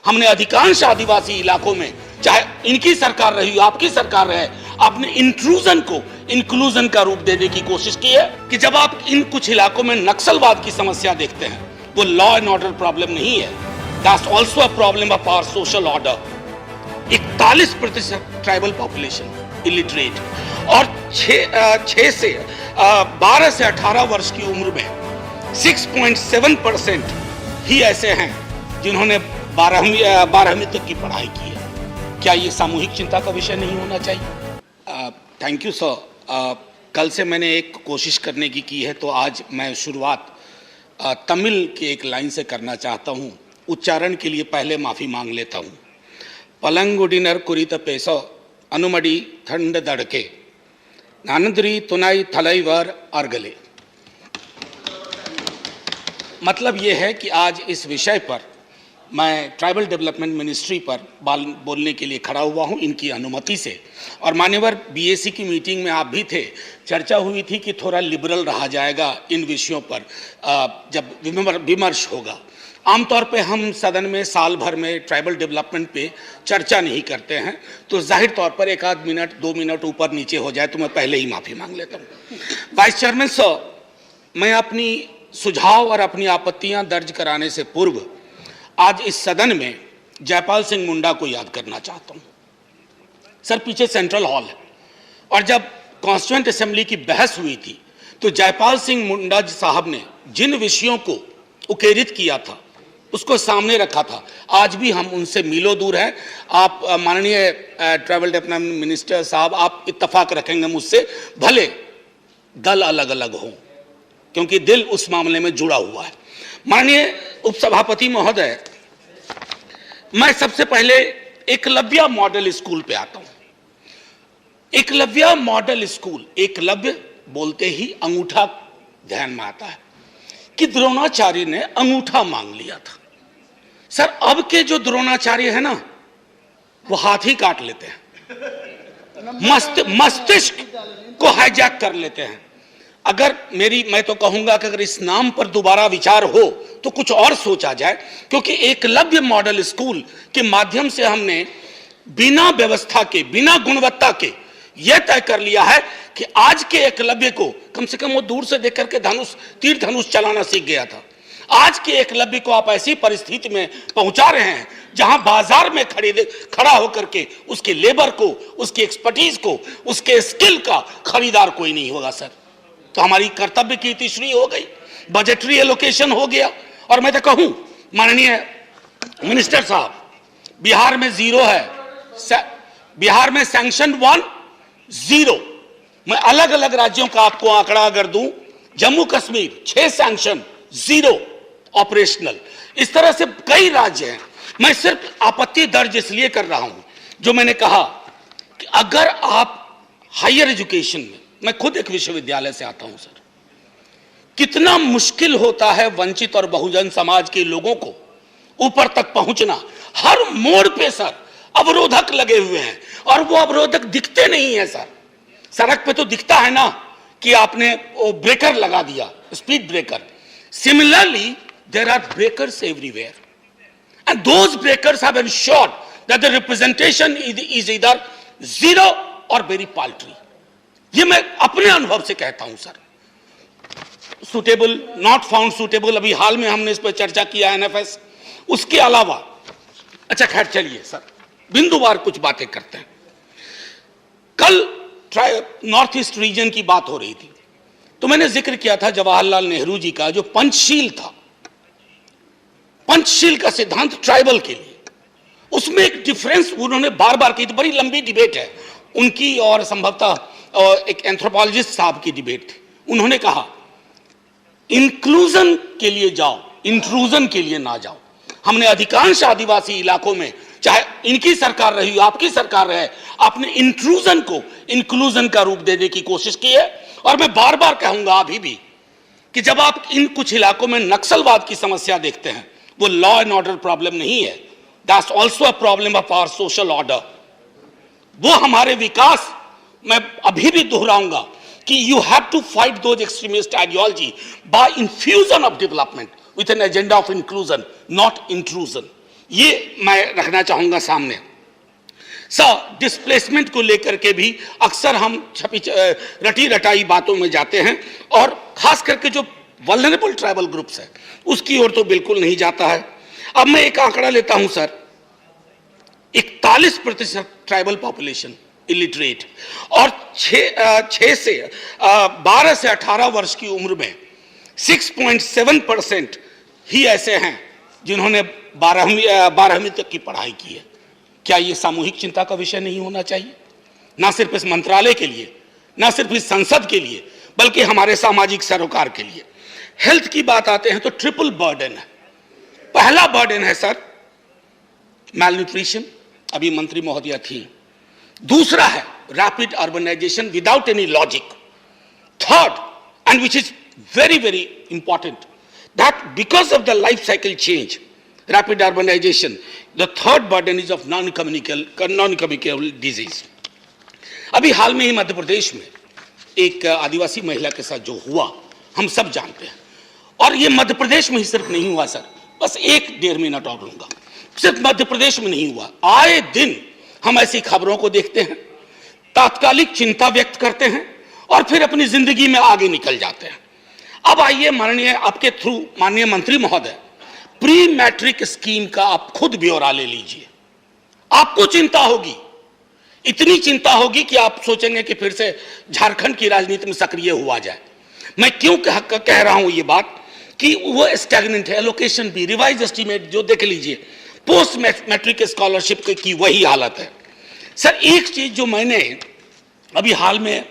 हमने अधिकांश आदिवासी इलाकों में, चाहे इनकी सरकार रही आपकी सरकार रहे, आपने इंट्रूजन को इंक्लूजन का रूप देने की कोशिश की है कि जब आप इन कुछ इलाकों में नक्सलवाद की समस्या देखते हैं, वो लॉ एंड ऑर्डर प्रॉब्लम नहीं है, that's also a problem of our social order. 41% tribal population illiterate और 12 से 18 वर्ष की उम्र में 6.7% ही ऐसे हैं जिन्होंने 12वीं तक की पढ़ाई की है। क्या ये सामूहिक चिंता का विषय नहीं होना चाहिए? Thank you sir. कल से मैंने एक कोशिश करने की है, तो आज मैं शुरुआत तमिल के एक लाइन से करना चाहता हूँ। उच्चारण के लिए पहले माफ़ी मांग लेता हूँ। पलंगुडिनर कुरित पेसो अनुमड़ी ठंड दड़के नानंदरी तुनाई थलाईवर अर्गले। मतलब ये है कि आज इस विषय पर मैं ट्राइबल डेवलपमेंट मिनिस्ट्री पर बोलने के लिए खड़ा हुआ हूं, इनकी अनुमति से। और मान्यवर बीएसी की मीटिंग में आप भी थे, चर्चा हुई थी कि थोड़ा लिबरल रहा जाएगा इन विषयों पर जब विमर्श होगा। आमतौर पे हम सदन में साल भर में ट्राइबल डेवलपमेंट पे चर्चा नहीं करते हैं, तो जाहिर तौर पर एक आध मिनट 2 मिनट ऊपर नीचे हो जाए तो मैं पहले ही माफ़ी मांग लेता हूँ। वाइस चेयरमैन सर, मैं अपनी सुझाव और अपनी आपत्तियाँ दर्ज कराने से पूर्व आज इस सदन में जयपाल सिंह मुंडा को याद करना चाहता हूँ। सर, पीछे सेंट्रल हॉल है और जब कॉन्स्टिट्यूएंट असेंबली की बहस हुई थी तो जयपाल सिंह मुंडा साहब ने जिन विषयों को उकेरित किया था उसको सामने रखा था। आज भी हम उनसे मीलों दूर हैं। आप माननीय ट्रैवल डेवलपमेंट मिनिस्टर साहब, आप इत्तेफाक रखेंगे मुझसे, भले दल अलग अलग हों, क्योंकि दिल उस मामले में जुड़ा हुआ है। माननीय उपसभापति महोदय, मैं सबसे पहले एकलव्य मॉडल स्कूल पे आता हूं। एकलव्य मॉडल स्कूल, एकलव्य बोलते ही अंगूठा ध्यान में आता है कि द्रोणाचार्य ने अंगूठा मांग लिया था। सर, अब के जो द्रोणाचार्य है ना, वो हाथ ही काट लेते हैं, मस्तिष्क को हाईजैक कर लेते हैं। अगर मैं तो कहूंगा कि अगर इस नाम पर दोबारा विचार हो तो कुछ और सोचा जाए, क्योंकि एकलव्य मॉडल स्कूल के माध्यम से हमने बिना व्यवस्था के, बिना गुणवत्ता के यह तय कर लिया है कि आज के एकलव्य को, कम से कम वो दूर से देख करके तीर धनुष चलाना सीख गया था। आज के एकलव्य को आप ऐसी परिस्थिति में पहुंचा रहे हैं जहां बाजार में खड़ा होकर के उसके लेबर को, उसकी एक्सपर्टीज को, उसके स्किल का खरीदार कोई नहीं होगा। सर, तो हमारी कर्तव्य की तीसरी हो गई, बजटरी एलोकेशन हो गया। और मैं तो कहूं माननीय मिनिस्टर साहब, बिहार में 0 है, बिहार में सैंक्शन 1 0। मैं अलग अलग राज्यों का आपको आंकड़ा अगर दूं, जम्मू कश्मीर 6 सैंक्शन 0 ऑपरेशनल, इस तरह से कई राज्य हैं। मैं सिर्फ आपत्ति दर्ज इसलिए कर रहा हूं, जो मैंने कहा कि अगर आप हायर एजुकेशन में, मैं खुद एक विश्वविद्यालय से आता हूं सर, कितना मुश्किल होता है वंचित और बहुजन समाज के लोगों को ऊपर तक पहुंचना। हर मोड़ पे सर अवरोधक लगे हुए हैं और वो अवरोधक दिखते नहीं है। सर, सड़क पे तो दिखता है ना कि आपने वो ब्रेकर लगा दिया, speed breaker. Similarly there are breakers everywhere and those breakers have ensured that the representation is either 0 or very पाल्ट्री। ये मैं अपने अनुभव से कहता हूं sir. Suitable, not found suitable, अभी हाल में हमने इस पर चर्चा किया एनएफएस। उसके अलावा, अच्छा खैर चलिए सर, बिंदुवार कुछ बातें करते हैं। कल नॉर्थ ईस्ट रीजन की बात हो रही थी, तो मैंने जिक्र किया था जवाहरलाल नेहरू जी का जो पंचशील था, पंचशील का सिद्धांत ट्राइबल के लिए। उसमें एक डिफरेंस उन्होंने बार बार की थी, बड़ी लंबी डिबेट है उनकी और संभवतः एक एंथ्रोपोलॉजिस्ट साहब की डिबेट थी। उन्होंने कहा इंक्लूजन के लिए जाओ, इंट्रूजन के लिए ना जाओ। हमने अधिकांश आदिवासी इलाकों में, चाहे इनकी सरकार रही आपकी सरकार रहे, आपने इंट्रूजन को इंक्लूजन का रूप देने की कोशिश की है। और मैं बार बार कहूंगा अभी भी कि जब आप इन कुछ इलाकों में नक्सलवाद की समस्या देखते हैं, वो लॉ एंड ऑर्डर प्रॉब्लम नहीं है, that's also a problem of our social order. वो हमारे विकास, मैं अभी भी दोहराऊंगा कि you have to fight those extremist ideology by infusion of development with an agenda of inclusion, not intrusion. ये मैं रखना चाहूंगा सामने। सर, डिस्प्लेसमेंट को लेकर के भी अक्सर हम रटी रटाई बातों में जाते हैं और खास करके जो वल्नरेबल ट्राइबल ग्रुप्स है उसकी ओर तो बिल्कुल नहीं जाता है। अब मैं एक आंकड़ा लेता हूं सर, 41% ट्राइबल पॉपुलेशन इलिटरेट और 12 से 18 वर्ष की उम्र में 6.7% ही ऐसे हैं जिन्होंने 12वीं तक की पढ़ाई की है। क्या ये सामूहिक चिंता का विषय नहीं होना चाहिए? ना सिर्फ इस मंत्रालय के लिए, ना सिर्फ इस संसद के लिए, बल्कि हमारे सामाजिक सरोकार के लिए। हेल्थ की बात आते हैं तो ट्रिपल बर्डन है। पहला बर्डन है सर मैलन्यूट्रिशन, अभी मंत्री महोदया थी। दूसरा है rapid urbanization without any logic. Third, and which is very very important, that because of the life cycle change, rapid urbanization, the third burden is of non-communicable disease. अभी हाल में ही मध्य प्रदेश में एक आदिवासी महिला के साथ जो हुआ हम सब जानते हैं, और ये मध्य प्रदेश में ही सिर्फ नहीं हुआ सर, बस 1-1.5 मिनट और लूंगा। सिर्फ मध्य प्रदेश में नहीं हुआ, आए दिन हम ऐसी खबरों को देखते हैं, तात्कालिक चिंता व्यक्त करते हैं और फिर अपनी जिंदगी में आगे निकल जाते हैं। अब आइए माननीय आपके थ्रू माननीय मंत्री महोदय, प्री मैट्रिक स्कीम का आप खुद ब्यौरा ले लीजिए। आपको चिंता होगी, इतनी चिंता होगी कि आप सोचेंगे कि फिर से झारखंड की राजनीति में सक्रिय हुआ जाए। मैं क्यों कह रहा हूं ये बात कि वो स्टैग्नेंट है। एलोकेशन भी, रिवाइज एस्टीमेट जो देख लीजिए, पोस्ट मैट्रिक स्कॉलरशिप की वही हालत है। सर, एक चीज जो मैंने अभी हाल में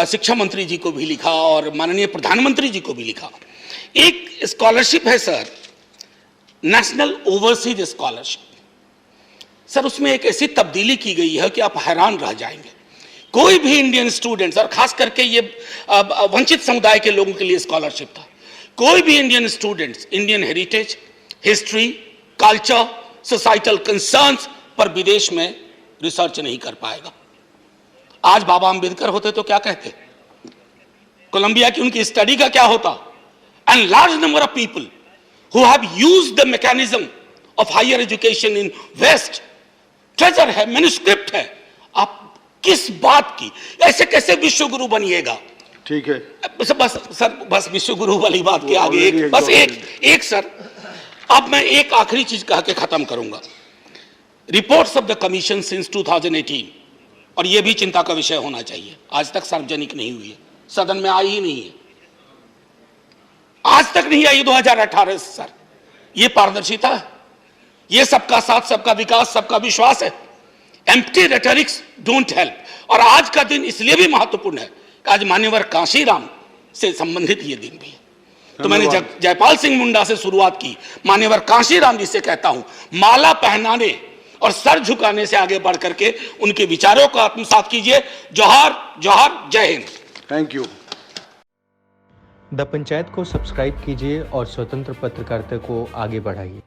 शिक्षा मंत्री जी को भी लिखा और माननीय प्रधानमंत्री जी को भी लिखा, एक स्कॉलरशिप है sir, national overseas scholarship. Sir, उसमें एक ऐसी तब्दीली की गई है कि आप हैरान रह जाएंगे। कोई भी इंडियन स्टूडेंट्स, और खास करके ये वंचित समुदाय के लोगों के लिए स्कॉलरशिप था, कोई भी Indian students Indian heritage, history, culture, societal concerns पर विदेश में रिसर्च नहीं कर पाएगा। आज बाबा अंबेडकर होते तो क्या कहते, कोलंबिया की उनकी स्टडी का क्या होता। And large number of people who have used the mechanism of higher education in West, treasure है, manuscript है। आप किस बात की, ऐसे कैसे विश्व गुरु बनिएगा? ठीक है, बस विश्व गुरु वाली बात के आगे एक सर, अब मैं एक आखिरी चीज कह के खत्म करूंगा। Reports of the commission since 2018, और यह भी चिंता का विषय होना चाहिए, आज तक सार्वजनिक नहीं हुई है, सदन में आई ही नहीं है, आज तक नहीं आई 2018 से सर। ये पारदर्शिता है, ये सबका साथ, सबका विकास, सबका विश्वास है। Empty रेटरिक्स don't help. और आज का दिन इसलिए भी महत्वपूर्ण है कि आज मान्यवर कांशीराम से संबंधित ये दिन भी है। तो मैंने जयपाल सिंह मुंडा से शुरुआत की, मान्यवर कांशीराम जी से कहता हूं, माला पहनाने और सर झुकाने से आगे बढ़ करके उनके विचारों को आत्मसात कीजिए। जोहार जोहार, जय Hind. Thank you. The panchayat को सब्सक्राइब कीजिए और स्वतंत्र पत्रकारिता को आगे बढ़ाइए।